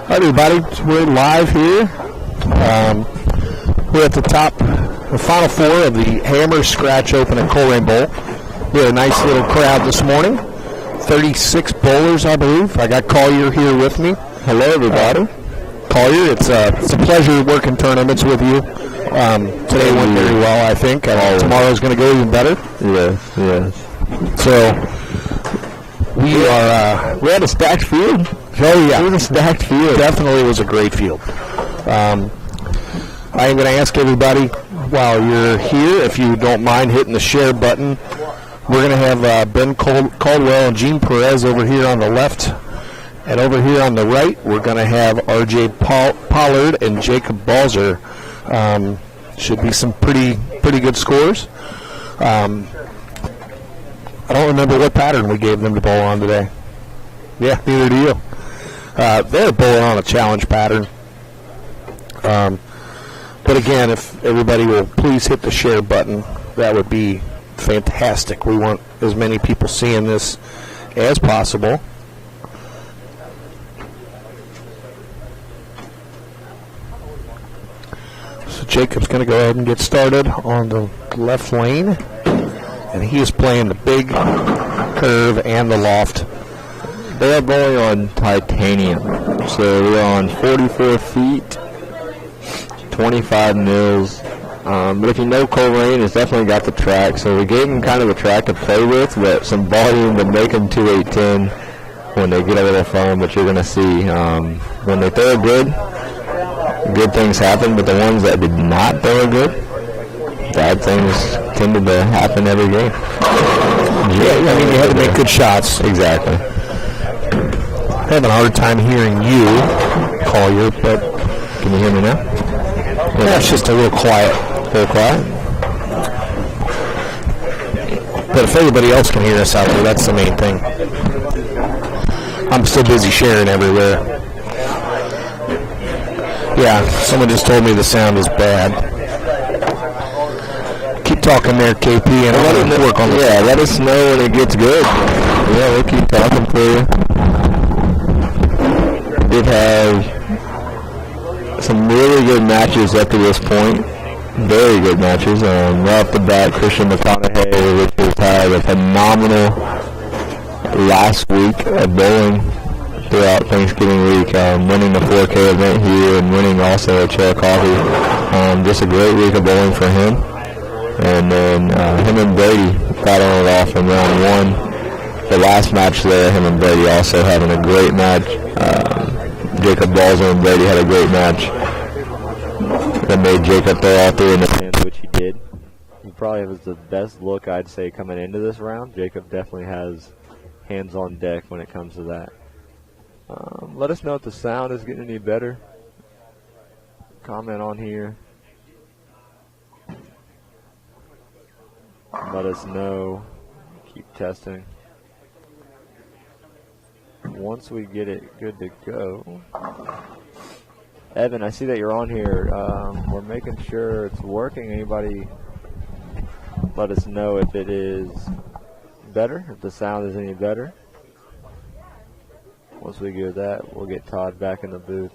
Hi everybody, we're live here. We're at the top, the final four of the Hammer Scratch Open at Colerain Bowl. We had a nice little crowd this morning, 36 bowlers I believe. I got Collier here with me. Hello everybody. Collier, it's a pleasure working tournaments with you. Today went very well, I think. Tomorrow's going to go even better. Yes. So we had a stacked field. Oh yeah, it was a stacked field. Definitely was a great field. I am going to ask everybody while you're here, if you don't mind hitting the share button. We're going to have Ben Caldwell and Gene Perez over here on the left, and over here on the right, we're going to have R.J. Pollard and Jacob Balzer. Should be some pretty good scores. I don't remember what pattern we gave them to bowl on today. Yeah, neither do you. They're bowling on a challenge pattern. But again, if everybody will please hit the share button, that would be fantastic. We want as many people seeing this as possible. So Jacob's going to go ahead and get started on the left lane. And he is playing the big curve and the loft. They are bowling on titanium, so they're on 44 feet, 25 mils. But if you know Colerain has definitely got the track, so we gave them kind of a track to play with, but some volume to make them 2-8-10 when they get a little fun. But you're going to see when they throw good things happen, but the ones that did not throw good, bad things tended to happen every game. Yeah, I mean, you had to make good shots. Exactly. Having a hard time hearing you, Collier, but can you hear me now? Yeah, it's just a little quiet. But if everybody else can hear us out there, that's the main thing. I'm still busy sharing everywhere. Yeah, someone just told me the sound is bad. Keep talking there, KP, and I'll let work on this. Yeah, let us know when it gets good. Yeah, we'll keep talking for you. We've had some really good matches up to this point. Very good matches. Right off the bat, Christian McConaughey, which has had a phenomenal last week at bowling throughout Thanksgiving week, winning the 4K event here and winning also at Chair Coffee. Just a great week of bowling for him. And then him and Brady battling it off in round one. The last match there, him and Brady also having a great match. Jacob Balzer and Brady had a great match that made Jacob throw all three in the hands, which he did. He probably was the best look, I'd say, coming into this round. Jacob definitely has hands on deck when it comes to that. Let us know if the sound is getting any better. Comment on here. Let us know. Keep testing. Once we get it good to go. Evan, I see that you're on here. We're making sure it's working. Anybody let us know if it is better, if the sound is any better. Once we get that, we'll get Todd back in the booth.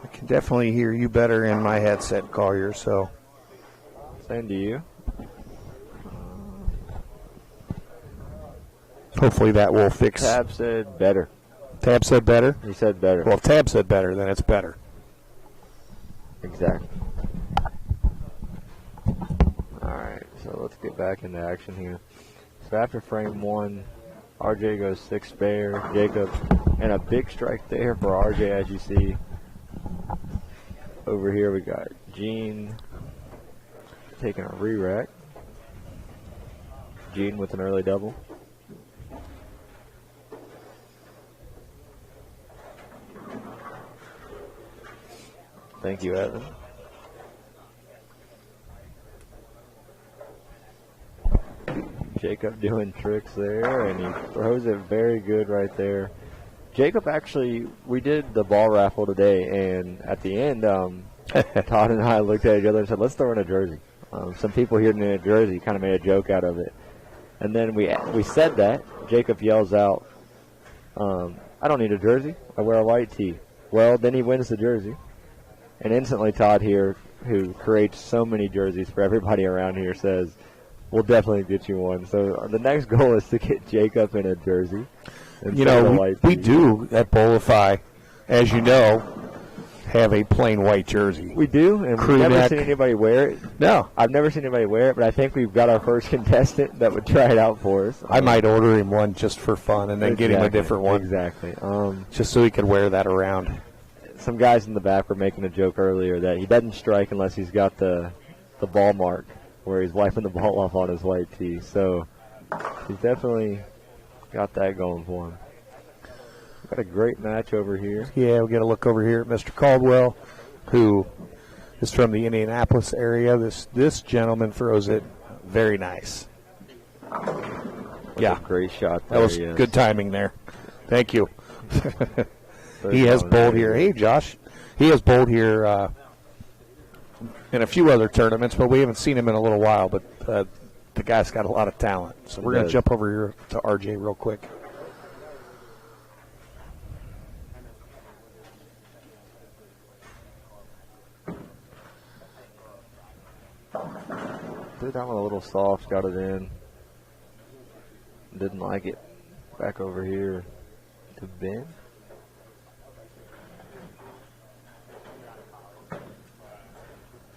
I can definitely hear you better in my headset, Collier, so. Same to you. hopefully that will fix. Tab said better. Tab said better? He said better. Well, if Tab said better, then it's better. Exactly. All right, so let's get back into action here. So after frame 1, RJ goes 6 spare, Jacob, and a big strike there for RJ, as you see. Over here we got Gene taking a re-rack. Gene with an early double. Thank you, Evan. Jacob doing tricks there, and he throws it very good right there. Jacob actually, we did the ball raffle today, and at the end, Todd and I looked at each other and said, let's throw in a jersey. Some people here in a jersey kind of made a joke out of it. And then we said that. Jacob yells out, I don't need a jersey. I wear a white tee. Well, then he wins the jersey. And instantly Todd here, who creates so many jerseys for everybody around here, says, we'll definitely get you one. So the next goal is to get Jacob in a jersey. You know, we do at Bolify, as you know, have a plain white jersey. We do, and we've never seen anybody wear it. No. I've never seen anybody wear it, but I think we've got our first contestant that would try it out for us. I might order him one just for fun and then get him a different one. Exactly. Just so he could wear that around. Some guys in the back were making a joke earlier that he doesn't strike unless he's got the ball mark where he's wiping the ball off on his white tee. So he's definitely got that going for him. Got a great match over here. Yeah, we got to look over here at Mr. Caldwell, who is from the Indianapolis area. This gentleman throws it very nice. That's a great shot there. That was good timing there. Thank you. He has bowled here. Hey, Josh. He has bowled here in a few other tournaments, but we haven't seen him in a little while. But the guy's got a lot of talent. So we're going to jump over here to RJ real quick. Threw that one a little soft, got it in. Didn't like it. Back over here to Ben.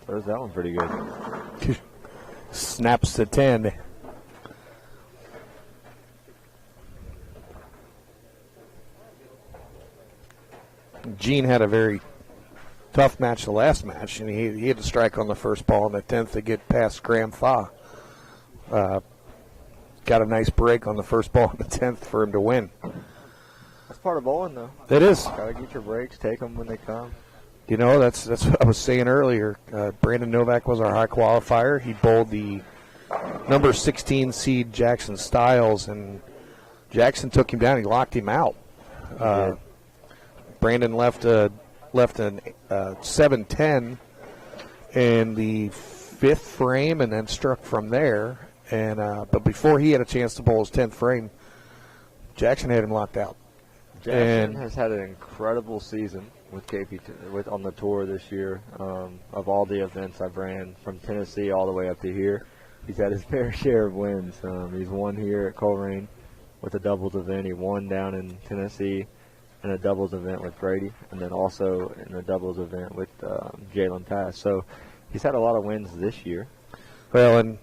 Throws that one pretty good. Snaps to 10. Gene had a very tough match the last match, and he had to strike on the first ball in the 10th to get past Graham Fa. Got a nice break on the first ball in the 10th for him to win. That's part of bowling, though. It is. Got to get your breaks, take them when they come. You know, that's what I was saying earlier. Brandon Novak was our high qualifier. He bowled the number 16 seed Jackson Styles, and Jackson took him down. He locked him out. Brandon left an 7-10 in the 5th frame and then struck from there. And but before he had a chance to bowl his 10th frame, Jackson had him locked out. Jackson has had an incredible season with Kptmt on the tour this year. Of all the events I've ran from Tennessee all the way up to here, he's had his fair share of wins. He's won here at Coleraine with a doubles event. He won down in Tennessee in a doubles event with Brady, and then also in a doubles event with Jalen Pass. So he's had a lot of wins this year. Well, and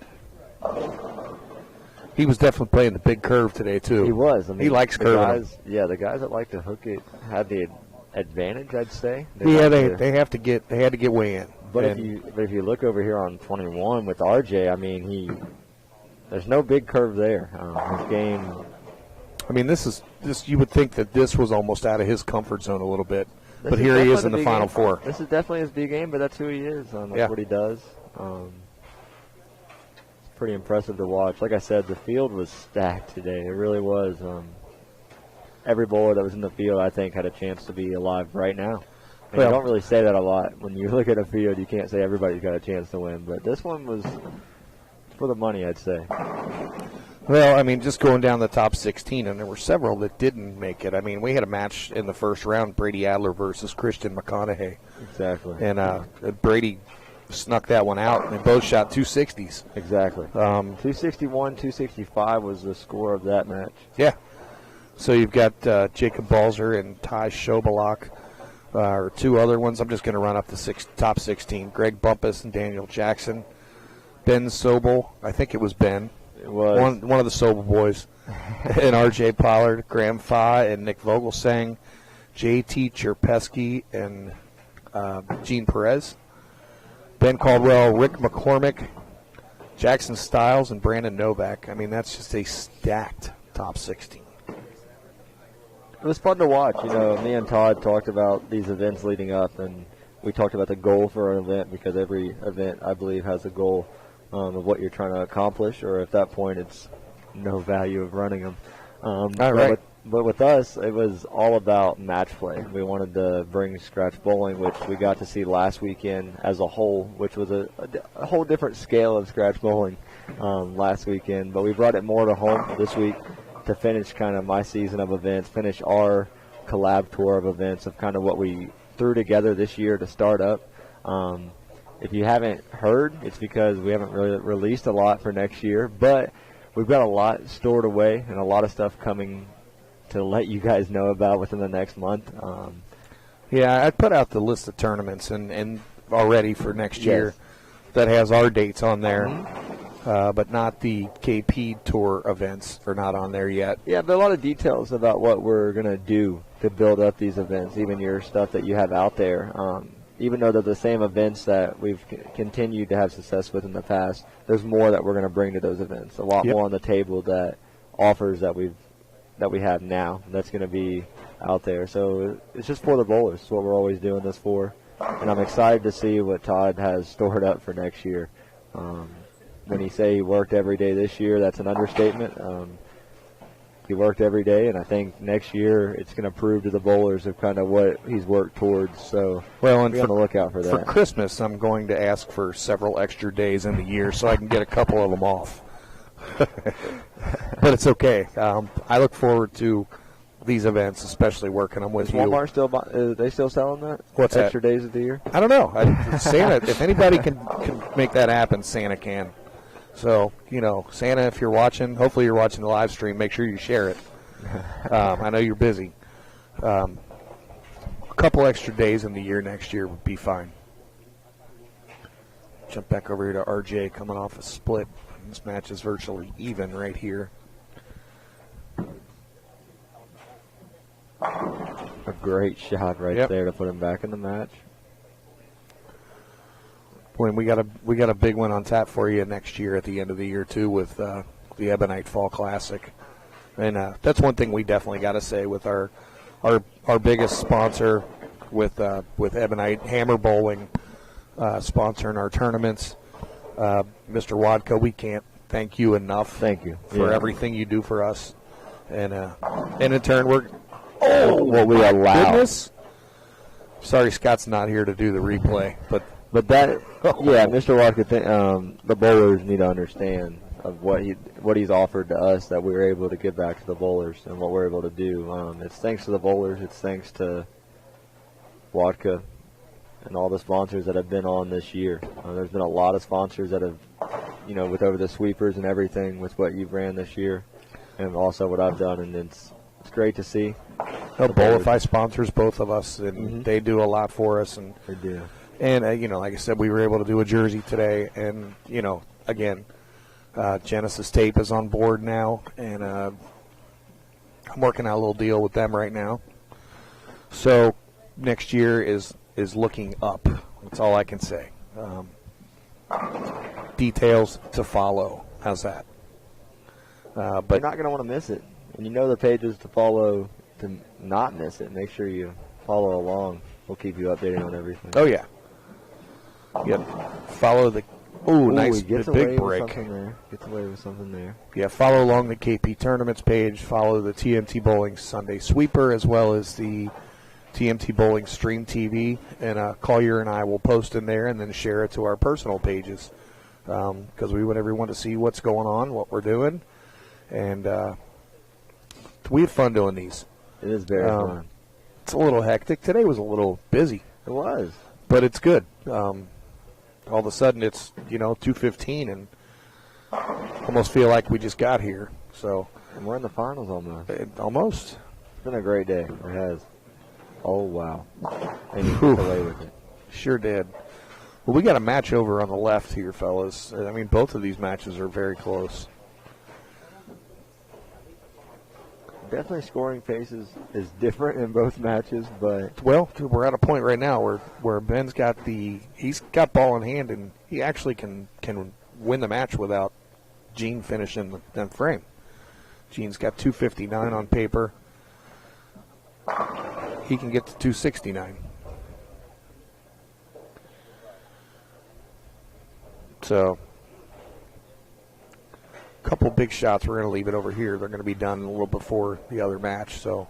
he was definitely playing the big curve today, too. He was. I mean, he likes curving. The guys that like to hook it had the advantage, I'd say. They had to get way in. But if you look over here on 21 with RJ, I mean, there's no big curve there. His game. I mean, this you would think that this was almost out of his comfort zone a little bit. But here he is in the Final Four. This is definitely his big game, but that's who he is. That's what he does. It's pretty impressive to watch. Like I said, the field was stacked today. It really was. Every bowler that was in the field, I think, had a chance to be alive right now. And you don't really say that a lot. When you look at a field, you can't say everybody's got a chance to win. But this one was for the money, I'd say. Well, I mean, just going down the top 16, and there were several that didn't make it. I mean, we had a match in the first round, Brady Adler versus Christian McConaughey. Exactly. And Brady snuck that one out, and they both shot 260s. Exactly. 261, 265 was the score of that match. Yeah. So you've got Jacob Balzer and Ty Schobalak, or two other ones. I'm just going to run up the top 16. Greg Bumpus and Daniel Jackson. Ben Sobel, I think it was Ben. It was. One of the Sobel boys. And R.J. Pollard, Graham Fa, and Nick Vogelsang. J.T. Cherpesky and Gene Perez. Ben Caldwell, Rick McCormick, Jackson Stiles, and Brandon Novak. I mean, that's just a stacked top 16. It was fun to watch. You know, me and Todd talked about these events leading up, and we talked about the goal for an event because every event, I believe, has a goal of what you're trying to accomplish, or at that point, it's no value of running them. Right. But with us, it was all about match play. We wanted to bring scratch bowling, which we got to see last weekend as a whole, which was a whole different scale of scratch bowling last weekend. But we brought it more to home this week to finish kind of my season of events, finish our collab tour of events of kind of what we threw together this year to start up. If you haven't heard, it's because we haven't really released a lot for next year, but we've got a lot stored away and a lot of stuff coming to let you guys know about within the next month. Yeah, I put out the list of tournaments and already for next year that has our dates on there, but not the KP Tour events are not on there yet. Yeah, but a lot of details about what we're going to do to build up these events, even your stuff that you have out there. Even though they're the same events that we've continued to have success with in the past, there's more that we're going to bring to those events. A lot more on the table that offers that we have now that's going to be out there. So it's just for the bowlers. It's what we're always doing this for. And I'm excited to see what Todd has stored up for next year. When he say he worked every day this year, that's an understatement. He worked every day, and I think next year it's going to prove to the bowlers of kind of what he's worked towards. So we're on the lookout for that. For Christmas, I'm going to ask for several extra days in the year so I can get a couple of them off. But it's okay. I look forward to these events, especially working them with you. Walmart still? Are they still selling that? What's extra days of the year? I don't know. Santa, if anybody can make that happen, Santa can. So, you know, Santa, if you're watching, hopefully you're watching the live stream, make sure you share it. I know you're busy. A couple extra days in the year next year would be fine. Jump back over here to RJ coming off a split. This match is virtually even right here. A great shot right there to put him back in the match. When we got a big one on tap for you next year at the end of the year too with the Ebonite Fall Classic, and that's one thing we definitely got to say with our biggest sponsor with Ebonite Hammer Bowling sponsoring our tournaments. Mr. Wadka, we can't thank you enough. Thank you for everything you do for us, and in turn we're what we allow. Goodness. Sorry, Scott's not here to do the replay, but that Mr. Wadka, the bowlers need to understand of what he's offered to us that we were able to give back to the bowlers and what we're able to do. It's thanks to the bowlers. It's thanks to Wadka and all the sponsors that have been on this year. There's been a lot of sponsors that have, with over the sweepers and everything with what you've ran this year, and also what I've done, and it's great to see. Bowlify sponsors both of us, and they do a lot for us. And they do. And like I said, we were able to do a jersey today, and again, Genesis Tape is on board now, and I'm working out a little deal with them right now. So next year is looking up. That's all I can say. Details to follow. How's that? But you're not going to want to miss it. And the pages to follow to not miss it. Make sure you follow along. We'll keep you updated on everything. Oh, yeah. Yep. Follow the... nice big break. Gets away with something there. Yeah, follow along the KP Tournaments page. Follow the TMT Bowling Sunday Sweeper as well as the TMT Bowling Stream TV. And Collier and I will post in there and then share it to our personal pages because we want everyone to see what's going on, what we're doing. And we had fun doing these. It is very fun. It's a little hectic. Today was a little busy. It was. But it's good. all of a sudden it's 2:15, and almost feel like we just got here. So and we're in the finals almost. Almost. It's been a great day. It has. Oh wow! And he got away with it. Sure did. Well, we got a match over on the left here, fellas. I mean, both of these matches are very close. Definitely scoring pace is different in both matches, but well, we're at a point right now where Ben's he's got ball in hand, and he actually can win the match without Gene finishing the 10th frame. Gene's got 259 on paper. He can get to 269. So, a couple big shots. We're going to leave it over here. They're going to be done a little before the other match. So,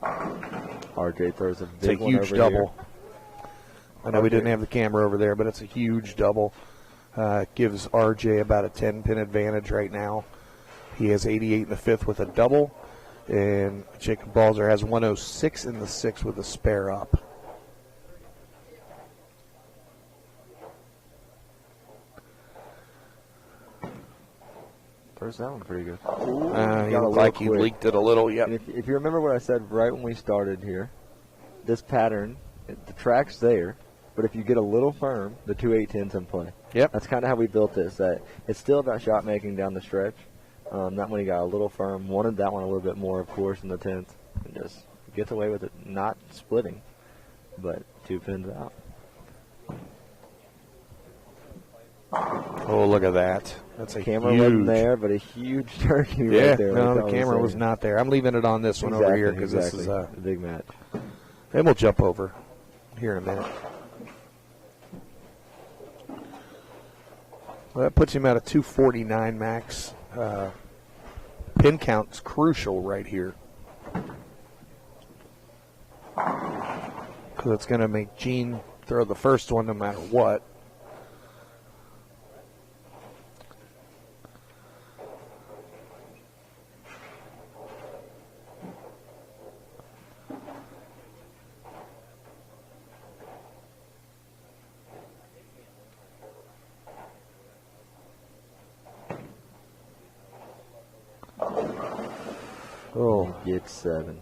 RJ throws a big one. It's a huge double. Here. I know we didn't have the camera over there, but it's a huge double. It gives RJ about a 10-pin advantage right now. He has 88 in the 5th with a double, and Jacob Balzer has 106 in the 6th with a spare up. First that one pretty good. He looked like he leaked it a little, yep. If you remember what I said right when we started here, this pattern, the track's there, but if you get a little firm, the 2 8-10's in play. Yep. That's kind of how we built this. That it's still about shot making down the stretch. That one he got a little firm. Wanted that one a little bit more, of course, in the 10th. And just gets away with it, not splitting, but 2 pins out. Oh, look at that. That's a camera huge. wasn't there, but a huge turkey right there. No, the camera was not there. I'm leaving it on this one over here because this is a big match. And we'll jump over here in a minute. Well, that puts him at a 249 max. Pin count's crucial right here because it's going to make Gene throw the first one no matter what. Oh, gets 7.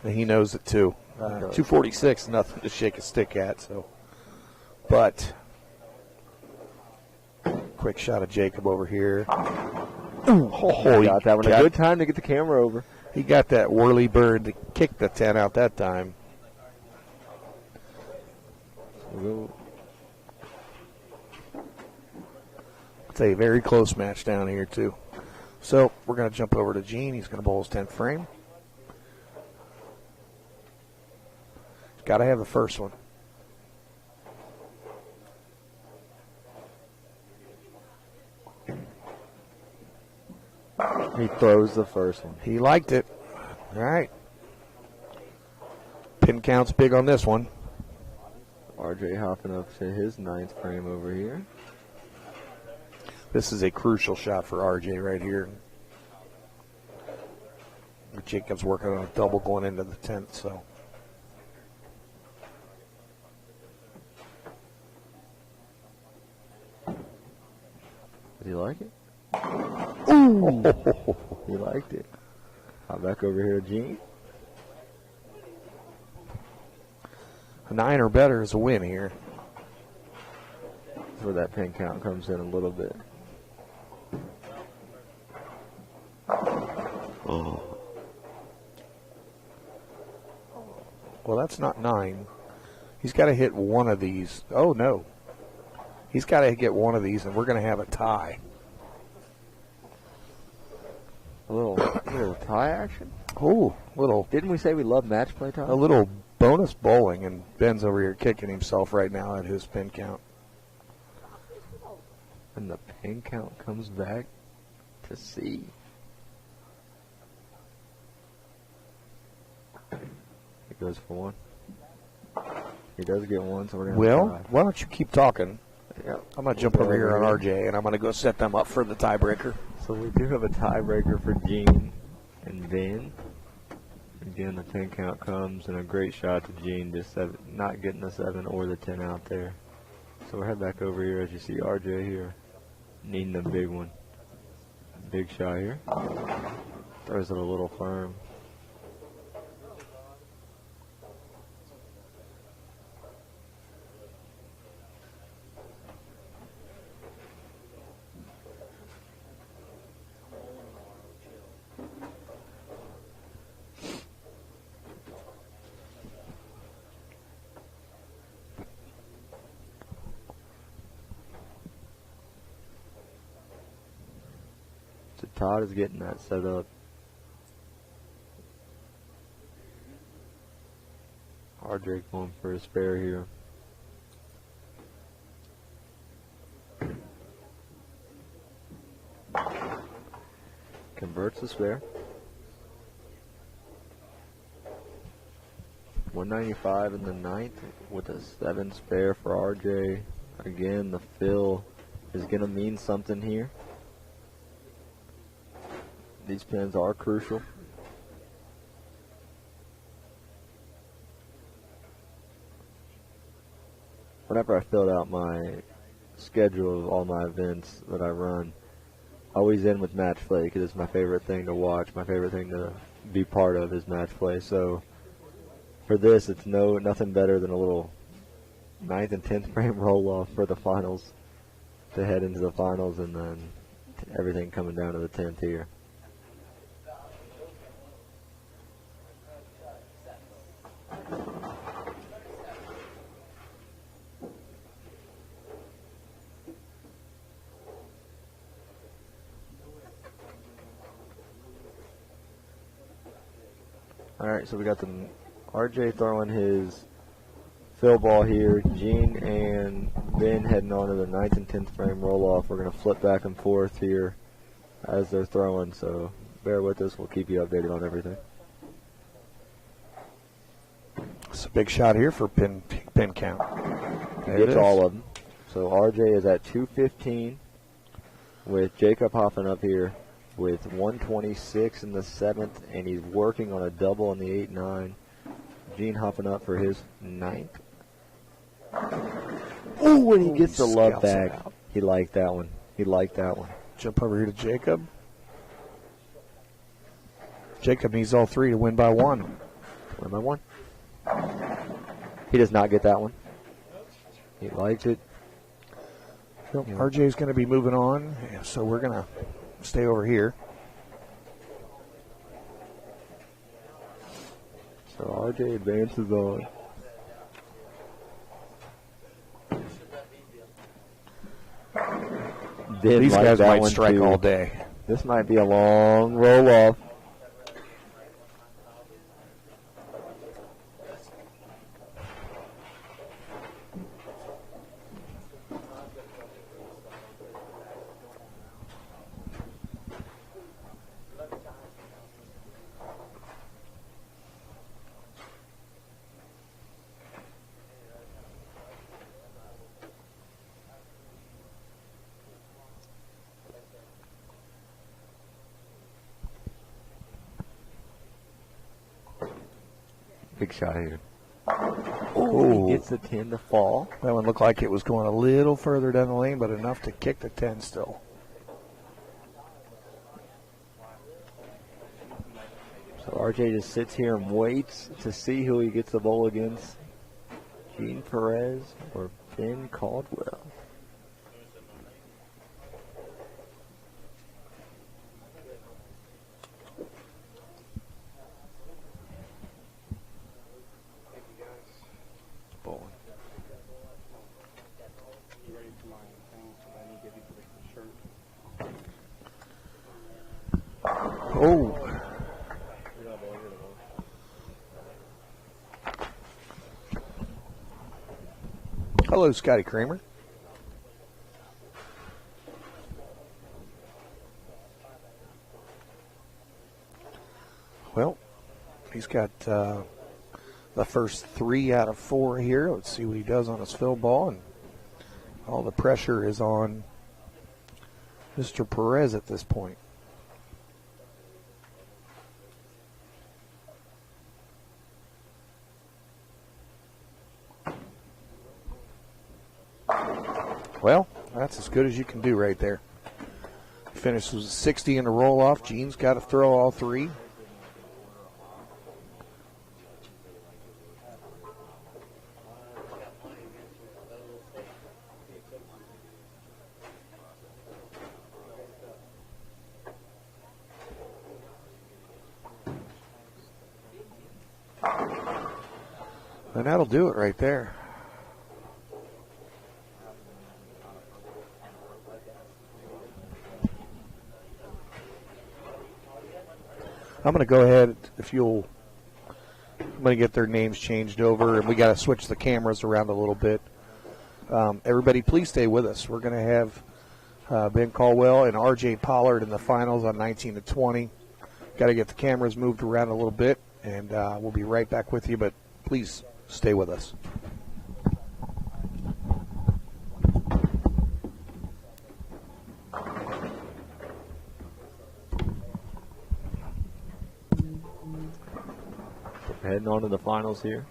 And he knows it too. 246, nothing to shake a stick at. So, but quick shot of Jacob over here. Oh, he got that one. A good time to get the camera over. He got that whirly bird to kick the 10 out that time. It's a very close match down here too. So we're going to jump over to Gene. He's going to bowl his 10th frame. He's got to have the first one. He throws the first one. He liked it. All right. Pin count's big on this one. RJ hopping up to his 9th frame over here. This is a crucial shot for RJ right here. Jacob's working on a double going into the 10th, so. Did he like it? Ooh! He liked it. Hop back over here, Gene. A 9 or better is a win here. That's where that pin count comes in a little bit. Oh. Well, that's not 9. He's got to hit one of these. Oh, no. He's got to get one of these, and we're going to have a tie. A little tie action? Oh, little. Didn't we say we love match play ties? A little bonus bowling, and Ben's over here kicking himself right now at his pin count. And the pin count comes back to C. It goes for 1. He does get 1, so we're going to Well, why don't you keep talking? Yep. I'm going to jump over here on RJ, and I'm going to go set them up for the tiebreaker. So we do have a tiebreaker for Gene and Ben. Again, the 10 count comes, and a great shot to Gene, just not getting the 7 or the 10 out there. So we'll head back over here as you see RJ here needing a big one. Big shot here. Throws it a little firm. So Todd is getting that set up. RJ going for a spare here. Converts the spare. 195 in the ninth with a 7 spare for RJ. Again, the fill is going to mean something here. These pins are crucial. Whenever I filled out my schedule of all my events that I run, I always end with match play because it's my favorite thing to watch. My favorite thing to be part of is match play. So for this, it's nothing better than a little 9th and 10th frame roll off for the finals to head into the finals, and then everything coming down to the 10th here. All right, so we got the RJ throwing his fill ball here. Gene and Ben heading on to the 9th and 10th frame roll off. We're going to flip back and forth here as they're throwing, so bear with us. We'll keep you updated on everything. It's a big shot here for pin count. There gets all of them. So RJ is at 215 with Jacob hopping up here with 126 in the 7th, and he's working on a double in the 8-9. Gene hopping up for his 9th. Oh, when he gets the love bag. He liked that one. He liked that one. Jump over here to Jacob. Jacob needs all 3 to win by 1. Win by 1. He does not get that one. He likes it. Yep. RJ's going to be moving on, so we're going to stay over here. So RJ advances on. These guys might strike all day. This might be a long roll off. Big shot here. Oh, he gets the 10 to fall. That one looked like it was going a little further down the lane, but enough to kick the 10 still. So RJ just sits here and waits to see who he gets the bowl against. Gene Perez or Ben Caldwell. Oh. Hello, Scotty Kramer. Well, he's got the first 3 out of 4 here. Let's see what he does on his fill ball. And all the pressure is on Mr. Perez at this point. That's as good as you can do right there. Finish was 60 in the roll-off. Gene's got to throw all three. And that'll do it right there. I'm going to go ahead, I'm going to get their names changed over, and we got to switch the cameras around a little bit. Everybody, please stay with us. We're going to have Ben Caldwell and R.J. Pollard in the finals on 19 to 20. Got to get the cameras moved around a little bit, and we'll be right back with you, but please stay with us. Heading on to the finals here.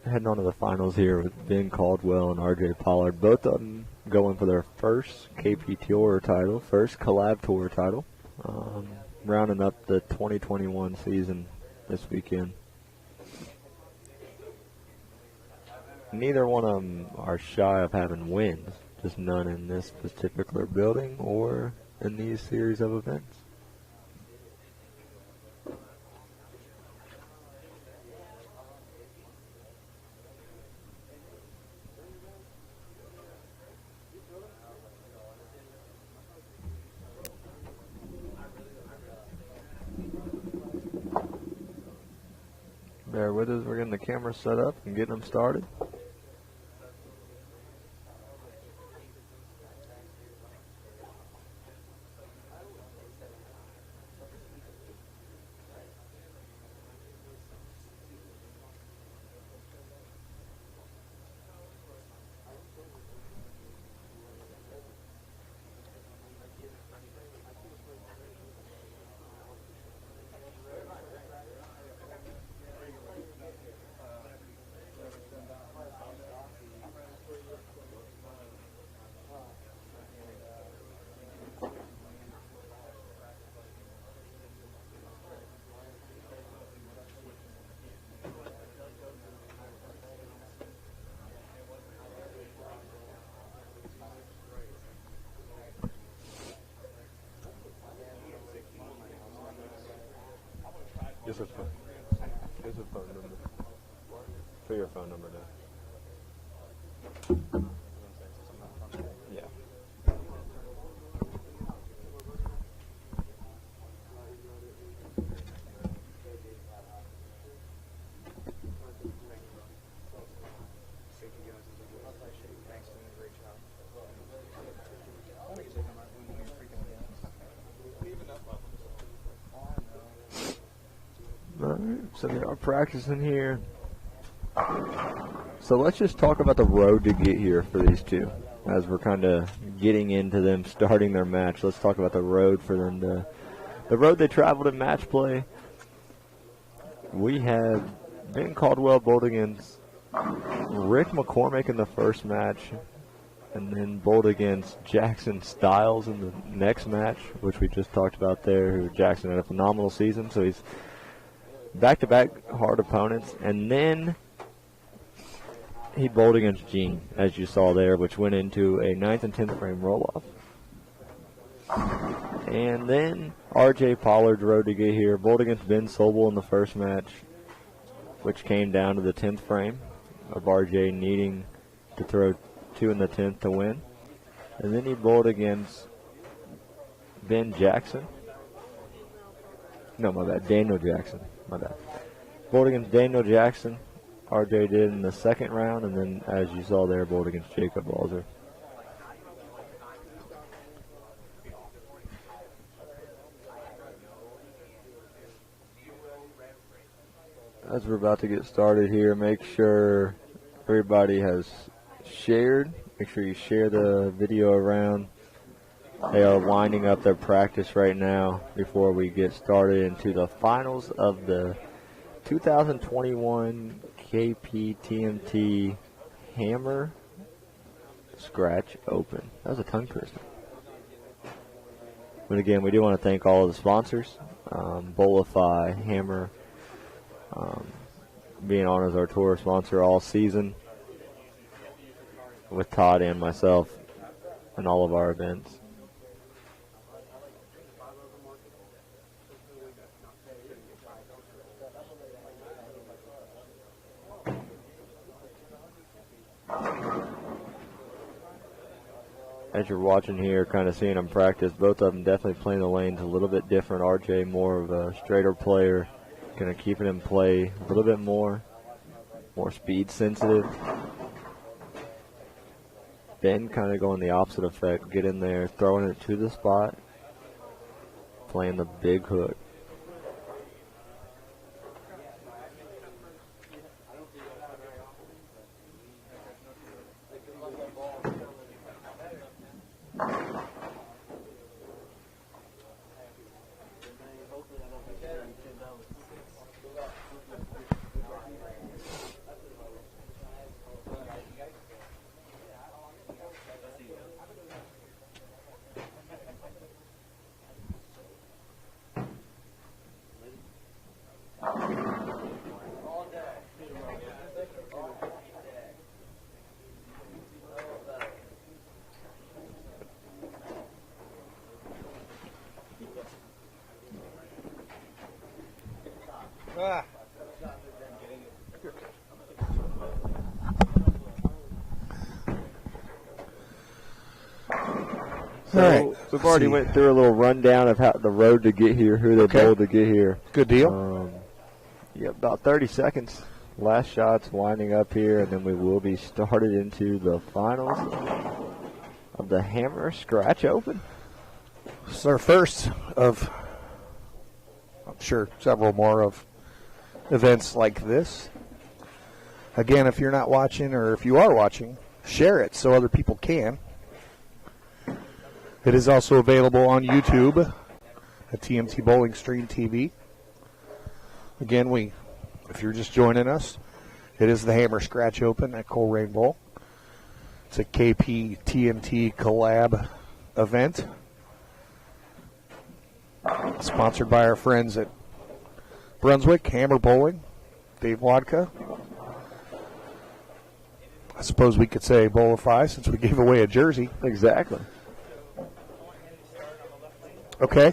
Heading on to the finals here with Ben Caldwell and R.J. Pollard. Both of them going for their first KP Tour title, first Collab Tour title. Rounding up the 2021 season this weekend. Neither one of them are shy of having wins, just none in this particular building or in these series of events. Bear with us, we're getting the camera set up and getting them started. Here's a phone. Here's a phone number. For your phone number now. Yeah. Alright, so we are practicing here. So let's just talk about the road to get here for these two. As we're kind of getting into them starting their match, let's talk about the road for them to, the road they traveled in match play. We had Ben Caldwell bowled against Rick McCormick in the first match, and then bowled against Jackson Stiles in the next match, which we just talked about there, who Jackson had a phenomenal season, so he's back-to-back hard opponents. And then he bowled against Gene, as you saw there, which went into a 9th and 10th frame roll-off. And then R.J. Pollard's road to get here, bowled against Ben Sobel in the first match, which came down to the 10th frame of R.J. needing to throw 2 in the 10th to win. And then he bowled against Ben Jackson. No, my bad, Daniel Jackson. My bad. Bowled against Daniel Jackson RJ did in the second round, and then, as you saw there, bowled against Jacob Balzer. As we're about to get started here, make sure everybody has shared. Make sure you share the video around. They are winding up their practice right now before we get started into the finals of the 2021 Kptmt Hammer Scratch Open. That was a tongue twister. But again, we do want to thank all of the sponsors. Bolify, Hammer, being on as our tour sponsor all season with Todd and myself and all of our events. As you're watching here, kind of seeing them practice, both of them definitely playing the lanes a little bit different. RJ more of a straighter player, kind of keeping him play a little bit more speed sensitive. Ben kind of going the opposite effect, get in there, throwing it to the spot, playing the big hook. So we've already went through a little rundown of how the road to get here, who they bowled to get here. Good deal. Yeah, about 30 seconds. Last shot's winding up here, and then we will be started into the finals of the Hammer Scratch Open. This is our first of, I'm sure, several more of events like this. Again, if you're not watching, or if you are watching, share it so other people can. It is also available on YouTube at TMT Bowling Stream TV. Again, if you're just joining us, it is the Hammer Scratch Open at Coleraine Bowl. It's a Kptmt collab event, sponsored by our friends at Brunswick, Hammer Bowling, Dave Wadka. I suppose we could say Bolify since we gave away a jersey. Exactly. Okay.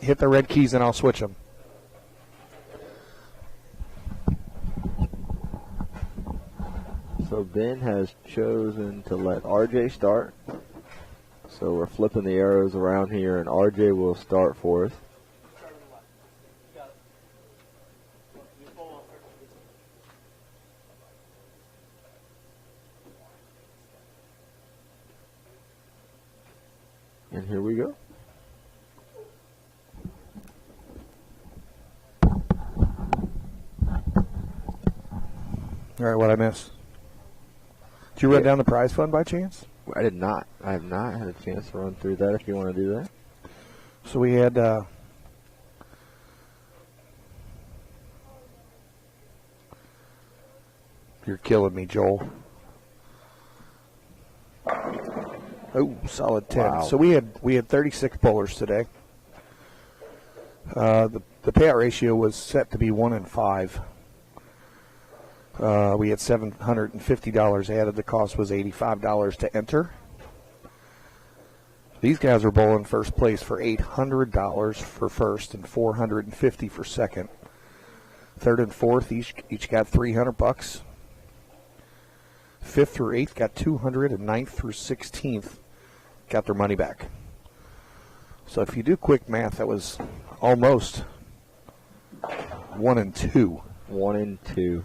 Hit the red keys and I'll switch them. So Ben has chosen to let RJ start. So we're flipping the arrows around here, and RJ will start for us. And here we go. All right, what I miss? Did you run down the prize fund by chance? I did not. I have not had a chance to run through that if you want to do that. So we had you're killing me, Joel. Oh, solid 10. Wow. So we had 36 bowlers today. The payout ratio was set to be 1 in 5. We had $750 added. The cost was $85 to enter. These guys are bowling first place for $800 for first and $450 for second. Third and fourth each got $300. Fifth through eighth got $200, and ninth through 16th got their money back. So if you do quick math, that was almost 1 and 2. 1 and 2.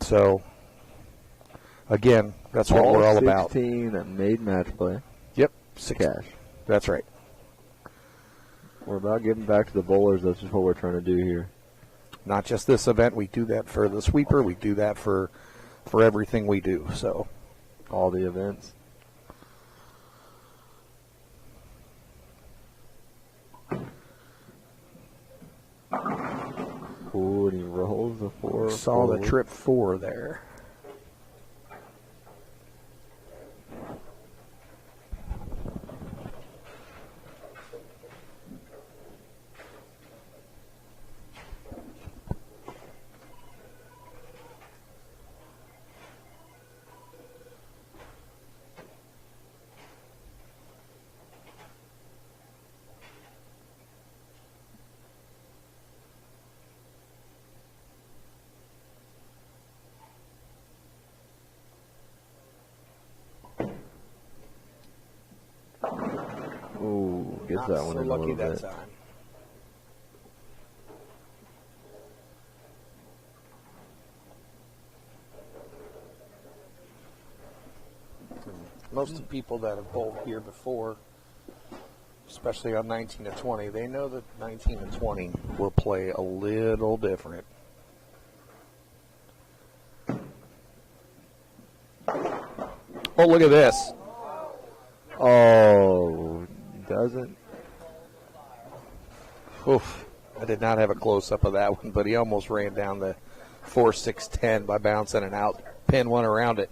So, again, that's what we're all about. 16 that made match play. Yep. Cash. That's right. We're about giving back to the bowlers. That's just what we're trying to do here. Not just this event. We do that for the sweeper. We do that for everything we do. So, all the events. Ooh, and he rolls the 4. Saw the trip 4 there. Ooh, gets that one so in a lucky little that bit. time. Most of the people that have bowled here before, especially on 19 to 20, they know that 19 and 20 will play a little different. Oh, look at this. Oh, doesn't. Oof. I did not have a close-up of that one, but he almost ran down the 4-6-10 by bouncing it out. Pin one around it.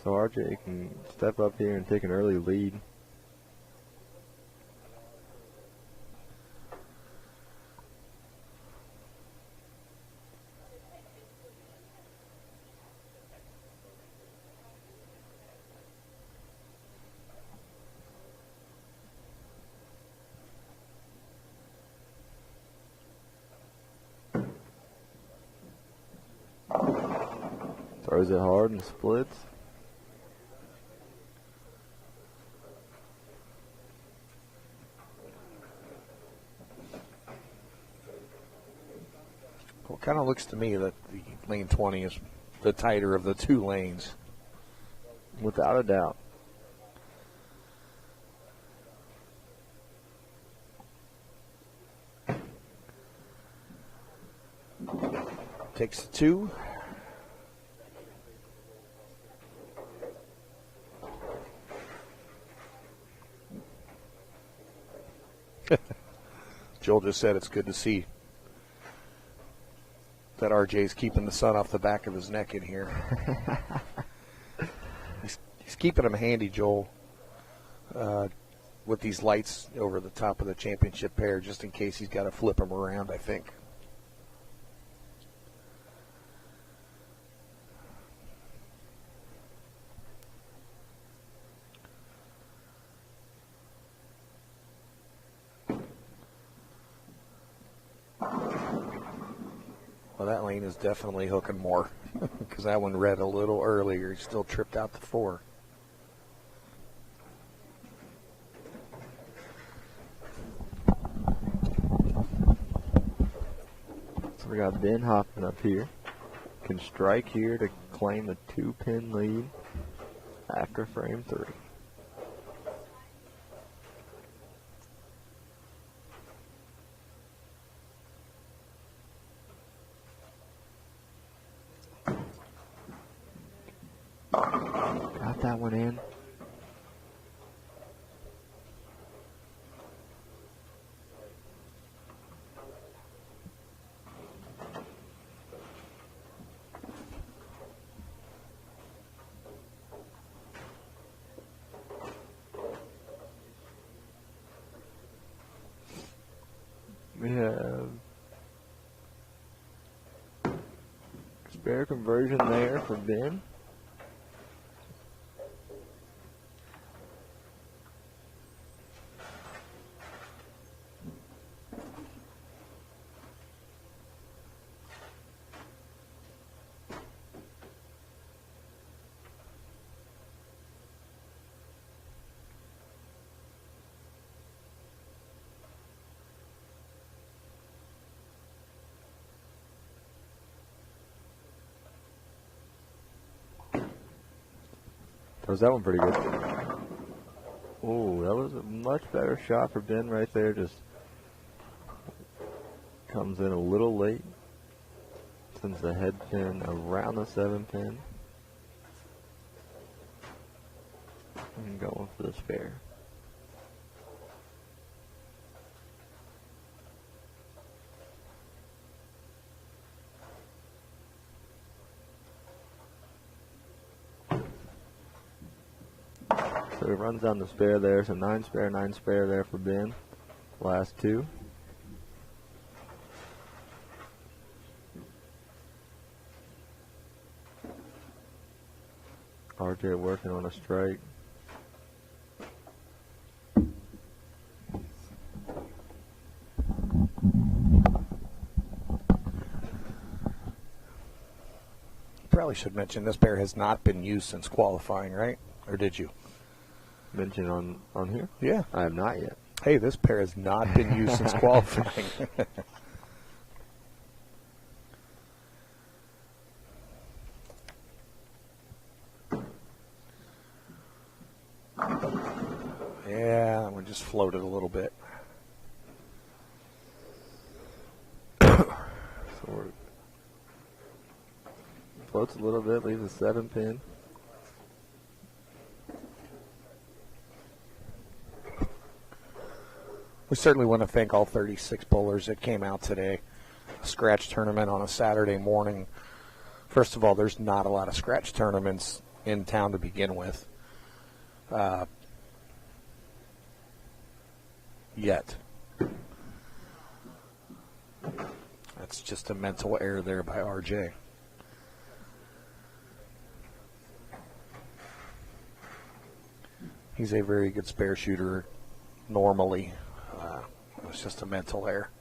So RJ can step up here and take an early lead. Throws it hard and splits. Well, it kind of looks to me that the lane 20 is the tighter of the two lanes. Without a doubt. Takes the 2. Joel just said it's good to see that RJ's keeping the sun off the back of his neck in here. he's keeping him handy, Joel, with these lights over the top of the championship pair, just in case he's got to flip them around, I think. Well, that lane is definitely hooking more because that one read a little earlier. He still tripped out the 4. So we got Ben hopping up here. Can strike here to claim a 2-pin lead after frame 3. Got that one in. We have spare conversion there for Ben. Was that one pretty good? Oh, that was a much better shot for Ben right there. Just comes in a little late. Sends the head pin around the 7 pin. And going for the spare. So he runs down the spare there. So 9 spare there for Ben. Last 2. RJ working on a strike. Probably should mention this pair has not been used since qualifying, right? Or did you? Mention on here? Yeah. I have not yet. Hey, this pair has not been used since qualifying. Yeah, that one just floated a little bit. Floats a little bit, leaves a 7 pin. We certainly want to thank all 36 bowlers that came out today. A scratch tournament on a Saturday morning. First of all, there's not a lot of scratch tournaments in town to begin with. Yet. That's just a mental error there by RJ. He's a very good spare shooter normally. It's just a mental error.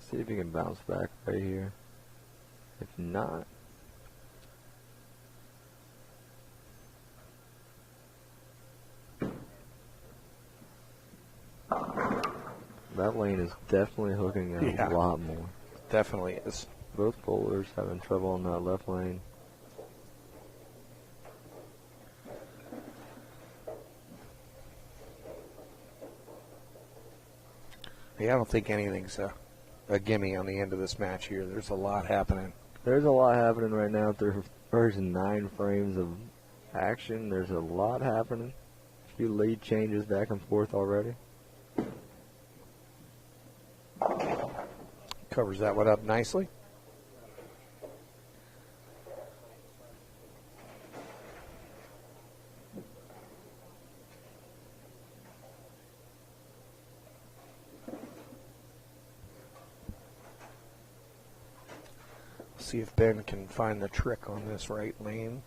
See if he can bounce back right here. If not, that lane is definitely hooking out a lot more. Definitely is. Both bowlers having trouble in that left lane. Yeah, I don't think anything's a gimme on the end of this match here. There's a lot happening. There's a lot happening right now through the first 9 frames of action. There's a lot happening. A few lead changes back and forth already. Covers that one up nicely. See if Ben can find the trick on this right lane.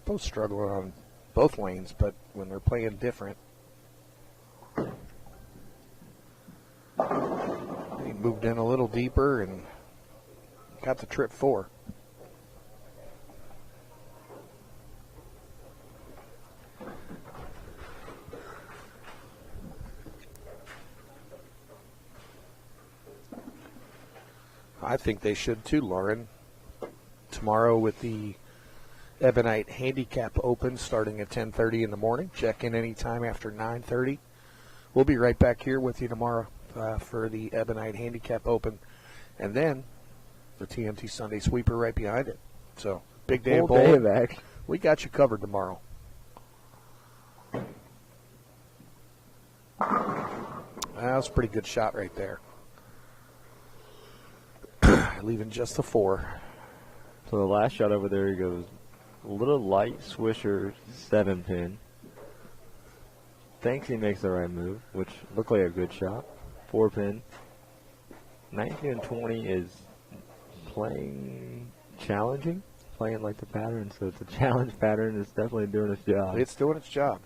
Both struggling on both lanes, but when they're playing different. He moved in a little deeper and got the trip 4. I think they should too, Lauren. Tomorrow with the Ebonite Handicap Open starting at 10:30 in the morning. Check in anytime after 9:30. We'll be right back here with you tomorrow for the Ebonite Handicap Open. And then the TMT Sunday Sweeper right behind it. So, big day of bowling. We got you covered tomorrow. That was a pretty good shot right there. Leaving just the 4. So the last shot over there, he goes a little light swisher 7 pin. Thinks he makes the right move, which looked like a good shot. 4 pin. 19 and 20 is playing challenging, playing like the pattern. So it's a challenge pattern. It's definitely doing its job. It's doing its job.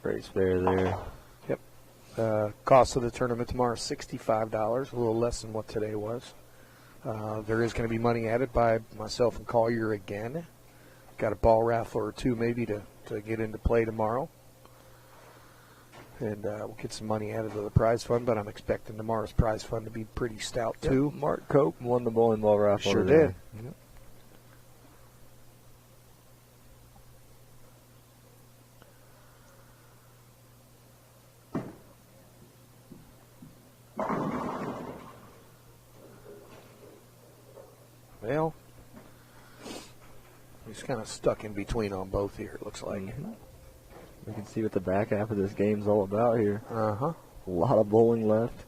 Great spare there. Yep. Cost of the tournament tomorrow is $65, a little less than what today was. There is going to be money added by myself and Collier again. Got a ball raffle or two maybe to get into play tomorrow. And we'll get some money added to the prize fund, but I'm expecting tomorrow's prize fund to be pretty stout, too. Yep. Mark Cope won the bowling ball raffle. Sure today. did. Yep. Well, he's kind of stuck in between on both here, it looks like. Mm-hmm. We can see what the back half of this game's all about here. Uh-huh. A lot of bowling left.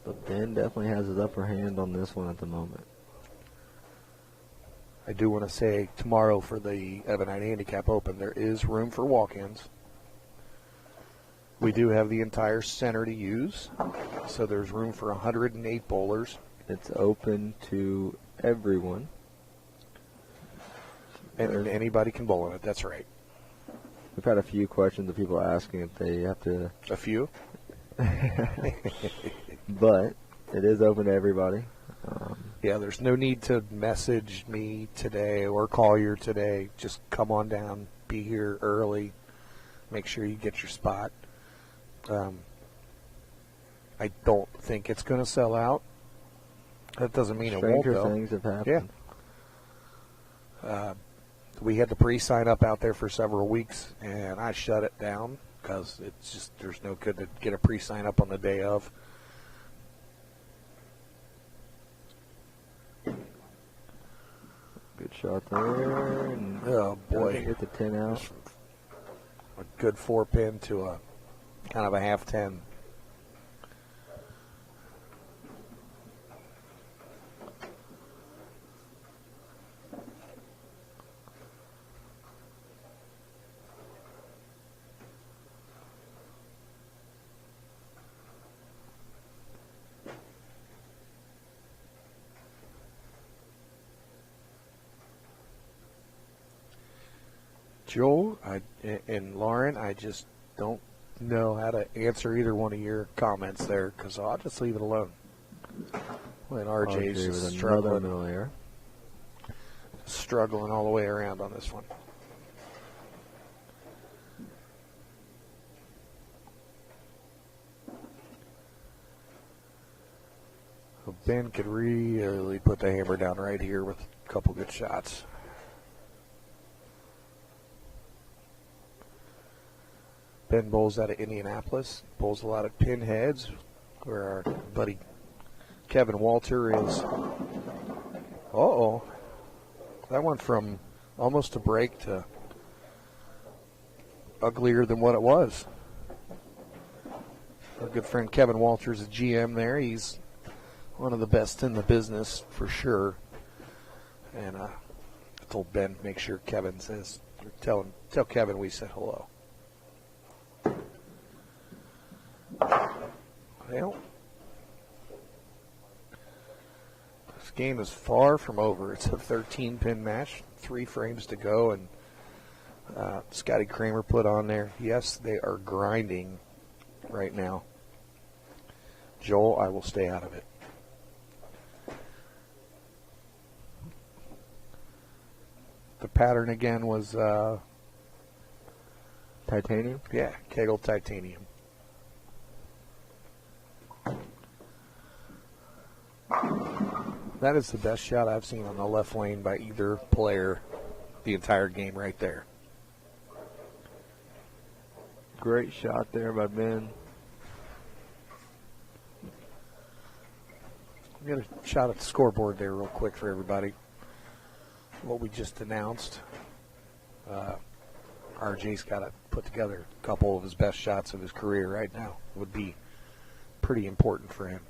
But Ben definitely has his upper hand on this one at the moment. I do want to say tomorrow for the Ebonite Handicap Open, there is room for walk-ins. We do have the entire center to use, so there's room for 108 bowlers. It's open to everyone. And anybody can bowl in it, that's right. We've had a few questions of people asking if they have to. A few? But it is open to everybody. Yeah, there's no need to message me today or call you today. Just come on down, be here early, make sure you get your spot. I don't think it's going to sell out. That doesn't mean it won't, Stranger though. things have happened. Yeah. We had the pre-sign up out there for several weeks, and I shut it down because it's just there's no good to get a pre-sign up on the day of. Good shot there. And Oh, boy. hit the 10 out. A good 4-pin to a kind of a half 10. Joel and Lauren, I just don't know how to answer either one of your comments there, because I'll just leave it alone. When RJ's with just another middle air. struggling all the way around on this one. So Ben could really put the hammer down right here with a couple good shots. Ben bowls out of Indianapolis, bowls a lot of pinheads, where our buddy Kevin Walter is. Uh-oh. That went from almost a break to uglier than what it was. Our good friend Kevin Walter's a GM there. He's one of the best in the business for sure. And I told Ben, make sure Kevin says, tell Kevin we said hello. Well, this game is far from over. It's a 13-pin match, 3 frames to go, and Scotty Kramer put on there. Yes, they are grinding right now. Joel, I will stay out of it. The pattern again was Titanium? yeah, Kegel Titanium. That is the best shot I've seen on the left lane by either player the entire game right there. Great shot there by Ben. Get a shot at the scoreboard there real quick for everybody. What we just announced. RJ's got to put together a couple of his best shots of his career right now. Would be pretty important for him.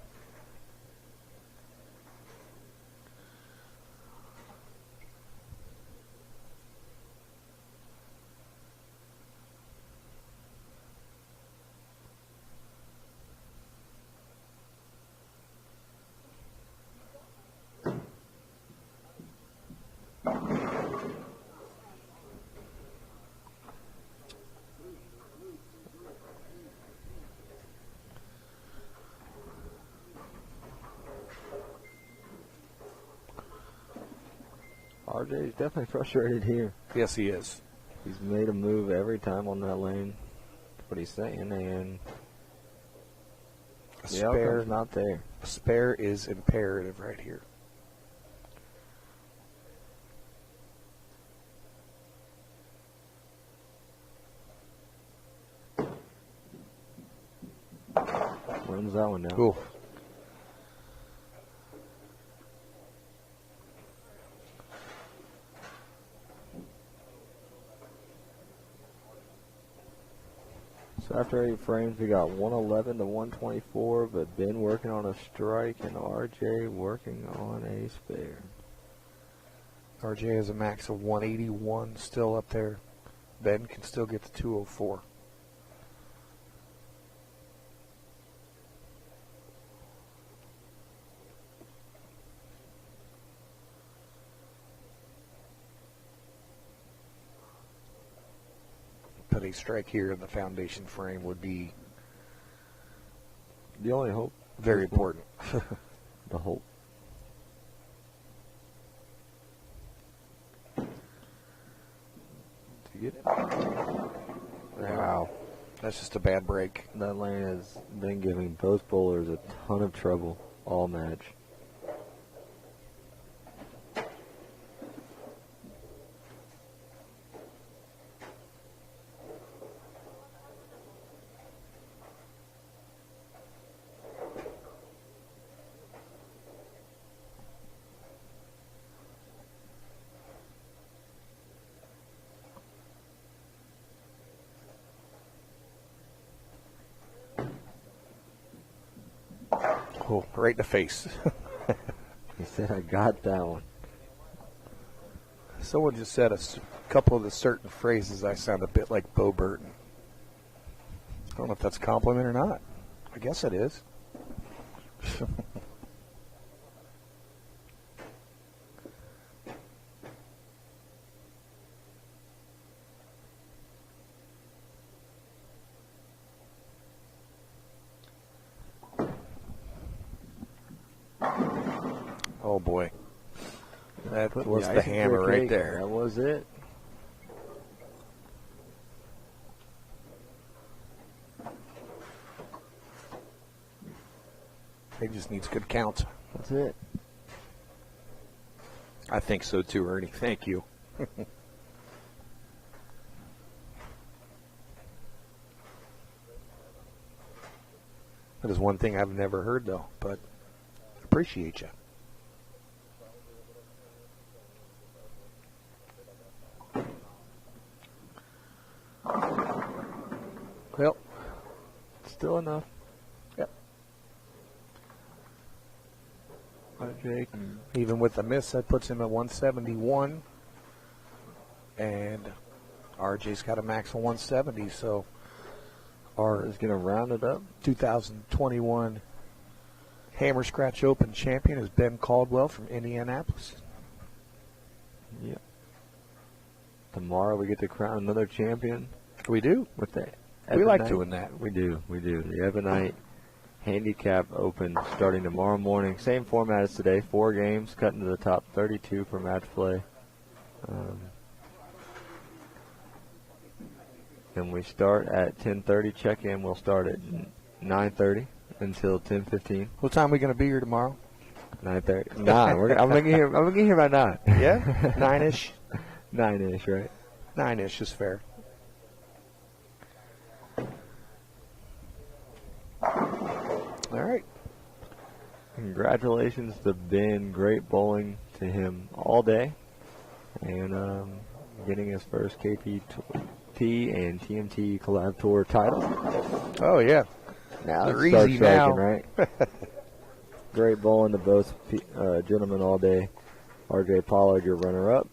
RJ's definitely frustrated here. Yes, he is. He's made a move every time on that lane. That's what he's saying, and the outcome's not there. A spare is imperative right here. Wins that one now. Cool. So after 8 frames, we got 111 to 124, but Ben working on a strike and RJ working on a spare. RJ has a max of 181 still up there. Ben can still get to 204. But a strike here in the foundation frame would be The only hope. very important. The hope. To get it. Wow. That's just a bad break. That lane has been giving both bowlers a ton of trouble all match. Oh, right in the face. He said, I got that one. Someone just said a couple of the certain phrases I sound a bit like Bo Burton. I don't know if that's a compliment or not. I guess it is. Oh boy. That was the hammer right there. That was it. He just needs good count. That's it. I think so too, Ernie. Thank you. That is one thing I've never heard, though, but appreciate you. Well, Still enough. yep. RJ. Even with the miss, that puts him at 171. And RJ's got a max of 170, so our Is going to round it up. 2021 Hammer Scratch Open champion is Ben Caldwell from Indianapolis. Yep. Tomorrow we get to crown another champion We do. with the We like Ebonite. doing that. We do. The Ebonite Handicap Open starting tomorrow morning. Same format as today. 4 games, cut into the top 32 for match play. And we start at 10:30. Check-in will start at 9:30 until 10:15. What time are we going to be here tomorrow? 9:30. 9. I'm gonna get here. I'm gonna get here by 9. Yeah? 9-ish? 9-ish, right? 9-ish is fair. All right. Congratulations to Ben. Great bowling to him all day. And getting his first KPT and TMT Collab Tour title. Oh, yeah. Now They're it starts easy striking, now. right? Great bowling to both gentlemen all day. RJ Pollard, your runner-up.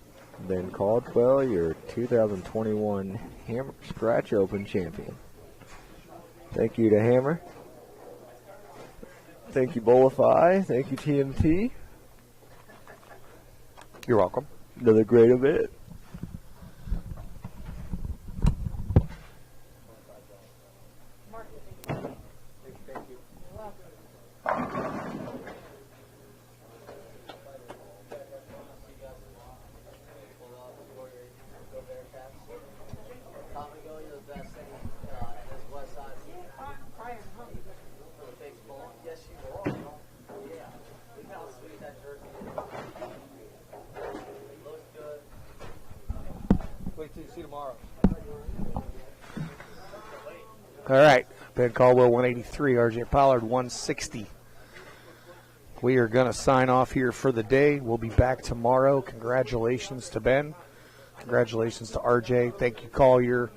Ben Caldwell, your 2021 Hammer Scratch Open champion. Thank you to Hammer. Thank you, Bowlify. Thank you, TMT. You're welcome. Another great event. All right. Ben Caldwell, 183. RJ Pollard, 160. We are going to sign off here for the day. We'll be back tomorrow. Congratulations to Ben. Congratulations to RJ. Thank you, Collier.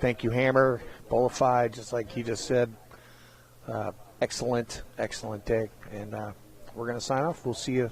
Thank you, Hammer. Bonafide, just like he just said. Excellent day. And we're going to sign off. We'll see you